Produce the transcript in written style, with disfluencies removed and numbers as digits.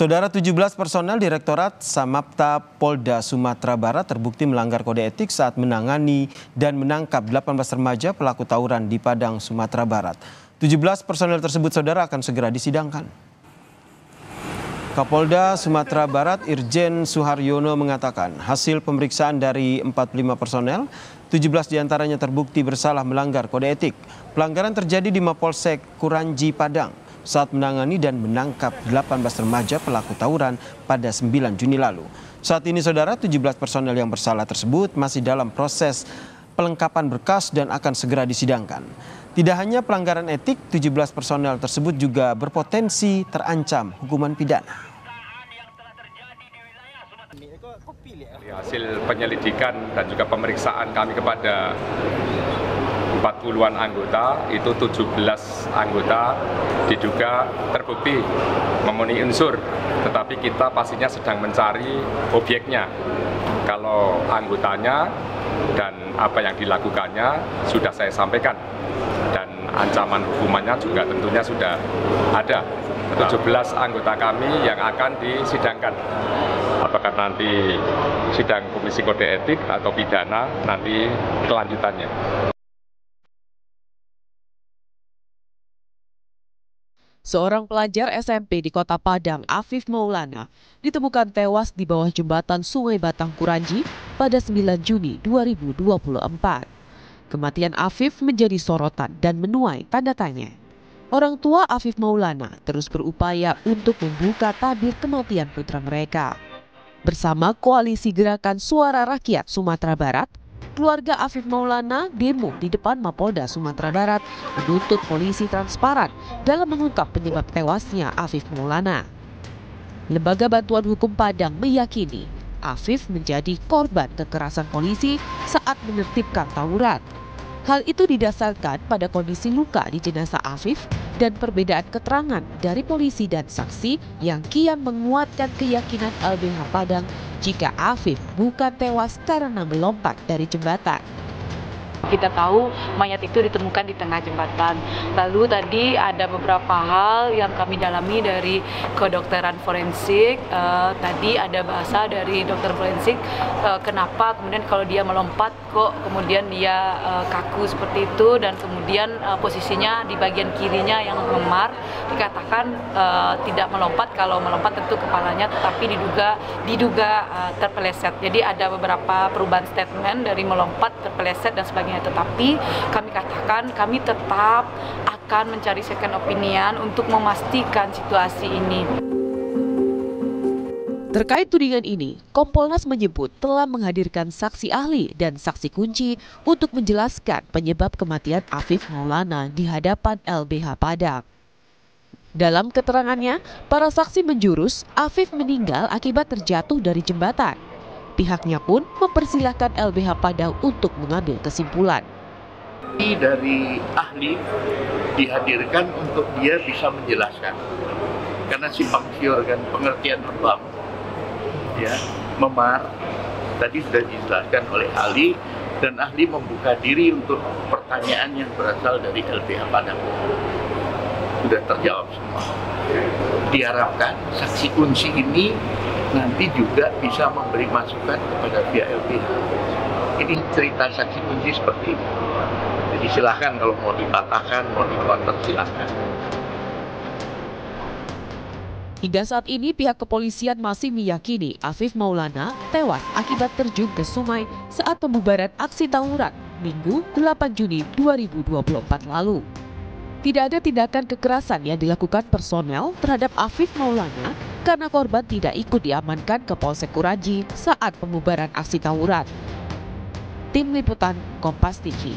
Saudara, 17 personel Direktorat Samapta Polda Sumatera Barat terbukti melanggar kode etik saat menangani dan menangkap 18 remaja pelaku tawuran di Padang, Sumatera Barat. 17 personel tersebut, saudara, akan segera disidangkan. Kapolda Sumatera Barat Irjen Suharyono mengatakan hasil pemeriksaan dari 45 personel, 17 diantaranya terbukti bersalah melanggar kode etik. Pelanggaran terjadi di Mapolsek Kuranji, Padang saat menangani dan menangkap 18 remaja pelaku tawuran pada 9 Juni lalu. Saat ini, saudara, 17 personel yang bersalah tersebut masih dalam proses pelengkapan berkas dan akan segera disidangkan. Tidak hanya pelanggaran etik, 17 personel tersebut juga berpotensi terancam hukuman pidana. Hasil penyelidikan dan juga pemeriksaan kami kepada 40-an anggota, itu 17 anggota diduga terbukti memenuhi unsur, tetapi kita pastinya sedang mencari objeknya. Kalau anggotanya dan apa yang dilakukannya sudah saya sampaikan, dan ancaman hukumannya juga tentunya sudah ada. 17 anggota kami yang akan disidangkan. Apakah nanti sidang Komisi Kode Etik atau pidana, nanti kelanjutannya. Seorang pelajar SMP di Kota Padang, Afif Maulana, ditemukan tewas di bawah jembatan Sungai Batang Kuranji pada 9 Juni 2024. Kematian Afif menjadi sorotan dan menuai tanda tanya. Orang tua Afif Maulana terus berupaya untuk membuka tabir kematian putra mereka. Bersama Koalisi Gerakan Suara Rakyat Sumatera Barat, keluarga Afif Maulana demo di depan Mapolda Sumatera Barat menuntut polisi transparan dalam mengungkap penyebab tewasnya Afif Maulana. Lembaga Bantuan Hukum Padang meyakini Afif menjadi korban kekerasan polisi saat menertibkan tawuran. Hal itu didasarkan pada kondisi luka di jenazah Afif dan perbedaan keterangan dari polisi dan saksi yang kian menguatkan keyakinan LBH Padang jika Afif bukan tewas karena melompat dari jembatan. Kita tahu mayat itu ditemukan di tengah jembatan. Lalu tadi ada beberapa hal yang kami dalami dari kedokteran forensik. Tadi ada bahasa dari dokter forensik, kenapa kemudian kalau dia melompat kok kemudian dia kaku seperti itu, dan kemudian posisinya di bagian kirinya yang memar, dikatakan tidak melompat. Kalau melompat tentu kepalanya, tetapi diduga terpeleset. Jadi ada beberapa perubahan statement dari melompat, terpeleset dan sebagainya. Tetapi kami katakan kami tetap akan mencari second opinion untuk memastikan situasi ini. Terkait tudingan ini, Kompolnas menyebut telah menghadirkan saksi ahli dan saksi kunci untuk menjelaskan penyebab kematian Afif Maulana di hadapan LBH Padang. Dalam keterangannya, para saksi menjurus Afif meninggal akibat terjatuh dari jembatan. Pihaknya pun mempersilahkan LBH Padang untuk mengambil kesimpulan. Dari ahli dihadirkan untuk dia bisa menjelaskan, karena simpang siur kan, pengertian lebam, ya, memar, tadi sudah dijelaskan oleh ahli, dan ahli membuka diri untuk pertanyaan yang berasal dari LBH Padang. Sudah terjawab semua. Diharapkan saksi kunci ini nanti juga bisa memberi masukan kepada pihak LBH. Ini cerita saksi kunci seperti ini. Jadi silahkan kalau mau dipatahkan, mau dikontrak, silahkan. Hingga saat ini pihak kepolisian masih meyakini Afif Maulana tewas akibat terjun ke sungai saat pembubaran aksi tawuran Minggu 8 Juni 2024 lalu. Tidak ada tindakan kekerasan yang dilakukan personel terhadap Afif Maulana karena korban tidak ikut diamankan ke Polsek Kuranji saat pembubaran aksi tawuran. Tim Liputan Kompas TV.